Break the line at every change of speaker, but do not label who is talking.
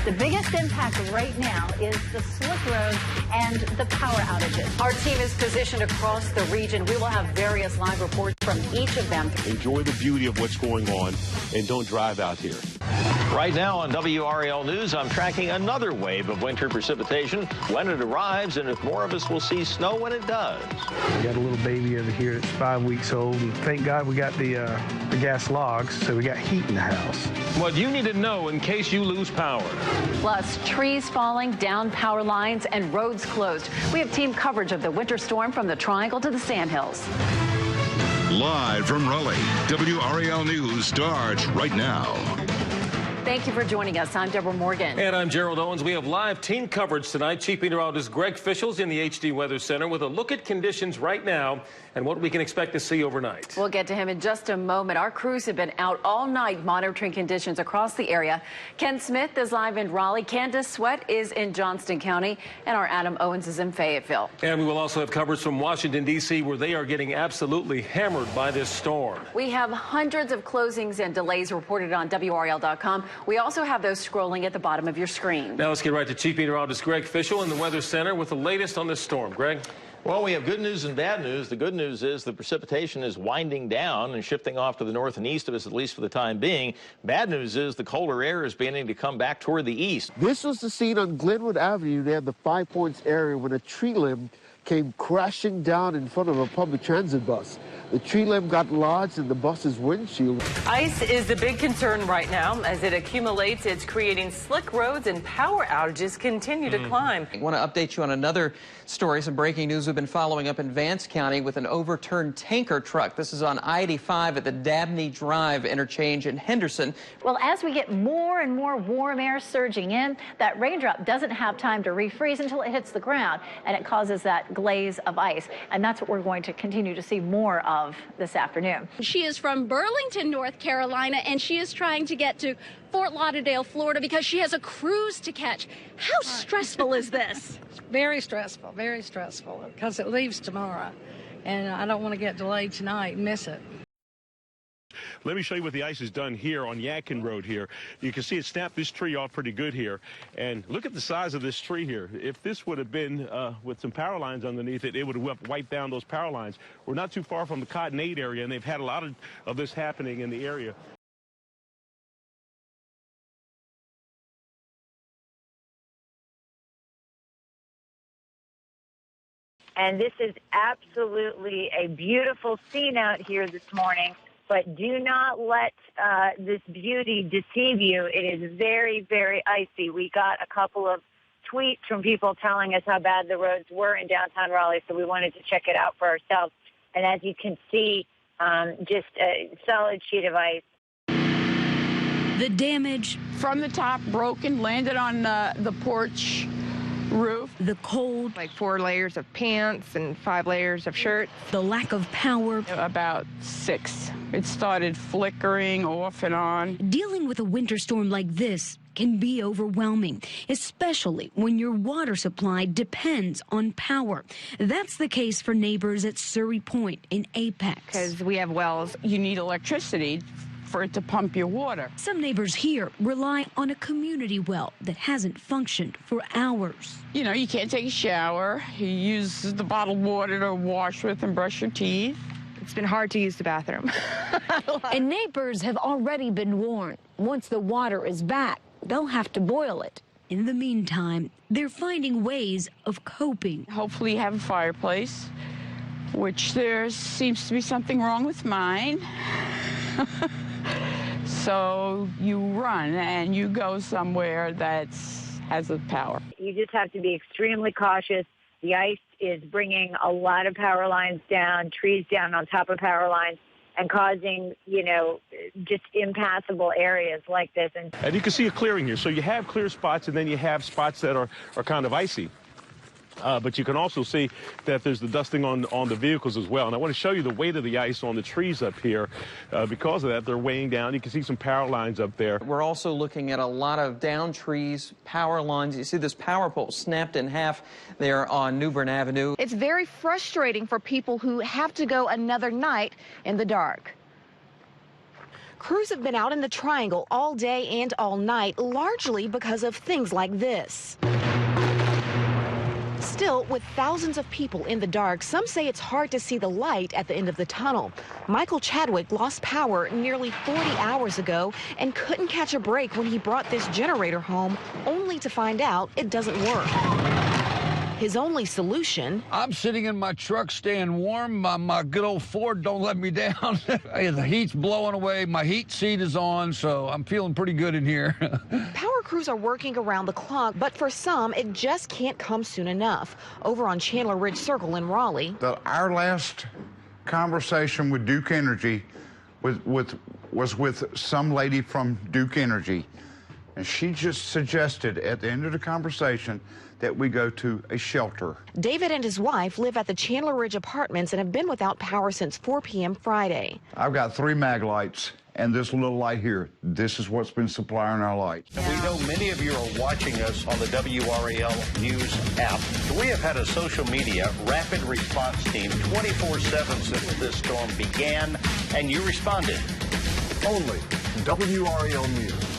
The biggest impact right now is the slick roads and the power outages.
Our team is positioned across the region. We will have various live reports from each of them.
Enjoy the beauty of what's going on and don't drive out here.
Right now on WRAL News, I'm tracking another wave of winter precipitation, when it arrives, and if more of us will see snow when it does.
We got a little baby over here that's 5 weeks old, and thank God we got the gas logs, so we got heat in the house.
What you need to know in case you lose power.
Plus, trees falling, down power lines, and roads closed. We have team coverage of the winter storm from the Triangle to the Sandhills.
Live from Raleigh, WRAL News starts right now.
Thank you for joining us. I'm Deborah Morgan.
And I'm Gerald Owens. We have live team coverage tonight. Chief Meteorologist Greg Fischel's in the HD Weather Center with a look at conditions right now and what we can expect to see overnight.
We'll get to him in just a moment. Our crews have been out all night monitoring conditions across the area. Ken Smith is live in Raleigh. Candace Sweat is in Johnston County. And our Adam Owens is in Fayetteville.
And we will also have coverage from Washington, D.C., where they are getting absolutely hammered by this storm.
We have hundreds of closings and delays reported on WRAL.com. We also have those scrolling at the bottom of your screen.
Now let's get right to Chief Meteorologist Greg Fischel in the Weather Center with the latest on this storm. Greg?
Well, we have good news and bad news. The good news is the precipitation is winding down and shifting off to the north and east of us, at least for the time being. Bad news is the colder air is beginning to come back toward the east.
This was the scene on Glenwood Avenue near the 5 Points area when a tree limb came crashing down in front of a public transit bus. The tree limb got lodged in the bus's windshield.
Ice is the big concern right now. As it accumulates, it's creating slick roads and power outages continue to climb.
I want to update you on another story, some breaking news we've been following up in Vance County with an overturned tanker truck. This is on I-85 at the Dabney Drive interchange in Henderson.
Well, as we get more and more warm air surging in, that raindrop doesn't have time to refreeze until it hits the ground, and it causes that glaze of ice. And that's what we're going to continue to see more of this afternoon.
She is from Burlington, North Carolina, and she is trying to get to Fort Lauderdale, Florida, because she has a cruise to catch. How stressful is this?
Very stressful, because it leaves tomorrow, and I don't want to get delayed tonight and miss it.
Let me show you what the ice has done here on Yadkin Road here. You can see it snapped this tree off pretty good here. And look at the size of this tree here. If this would have been with some power lines underneath it, it would have wiped down those power lines. We're not too far from the Cottonade area, and they've had a lot of this happening in the area.
And this is absolutely a beautiful scene out here this morning. But do not let this beauty deceive you. It is very, very icy. We got a couple of tweets from people telling us how bad the roads were in downtown Raleigh, so we wanted to check it out for ourselves. And as you can see, just a solid sheet of ice.
The damage
from the top broken, landed on the porch roof.
The cold.
Like 4 layers of pants and 5 layers of shirts.
The lack of power.
About 6. It started flickering off and on.
Dealing with a winter storm like this can be overwhelming, especially when your water supply depends on power. That's the case for neighbors at Surrey Point in Apex.
Because we have wells, you need electricity for it to pump your water.
Some neighbors here rely on a community well that hasn't functioned for hours.
You know, you can't take a shower. You use the bottled water to wash with and brush your teeth. It's been hard to use the bathroom.
And neighbors have already been warned. Once the water is back, they'll have to boil it.
In the meantime, they're finding ways of coping.
Hopefully you have a fireplace, which there seems to be something wrong with mine. So you run and you go somewhere that has the power.
You just have to be extremely cautious. The ice is bringing a lot of power lines down, trees down on top of power lines, and causing, you know, just impassable areas like this.
And you can see a clearing here. So you have clear spots, and then you have spots that are kind of icy. But you can also see that there's the dusting on the vehicles as well. And I want to show you the weight of the ice on the trees up here. Because of that, they're weighing down. You can see some power lines up there.
We're also looking at a lot of down trees, power lines. You see this power pole snapped in half there on New Bern Avenue.
It's very frustrating for people who have to go another night in the dark. Crews have been out in the triangle all day and all night, largely because of things like this. Still, with thousands of people in the dark, some say it's hard to see the light at the end of the tunnel. Michael Chadwick lost power nearly 40 hours ago and couldn't catch a break when he brought this generator home, only to find out it doesn't work. His only solution...
I'm sitting in my truck staying warm. My good old Ford don't let me down. The heat's blowing away. My heat seat is on, so I'm feeling pretty good in here.
Power crews are working around the clock, but for some, it just can't come soon enough. Over on Chandler Ridge Circle in Raleigh.
Our last conversation with Duke Energy was with some lady from Duke Energy, and she just suggested at the end of the conversation that we go to a shelter.
David and his wife live at the Chandler Ridge Apartments and have been without power since 4 p.m. Friday.
I've got 3 mag lights and this little light here. This is what's been supplying our lights.
We know many of you are watching us on the WRAL News app. We have had a social media rapid response team 24/7 since this storm began, and you responded.
Only WRAL News.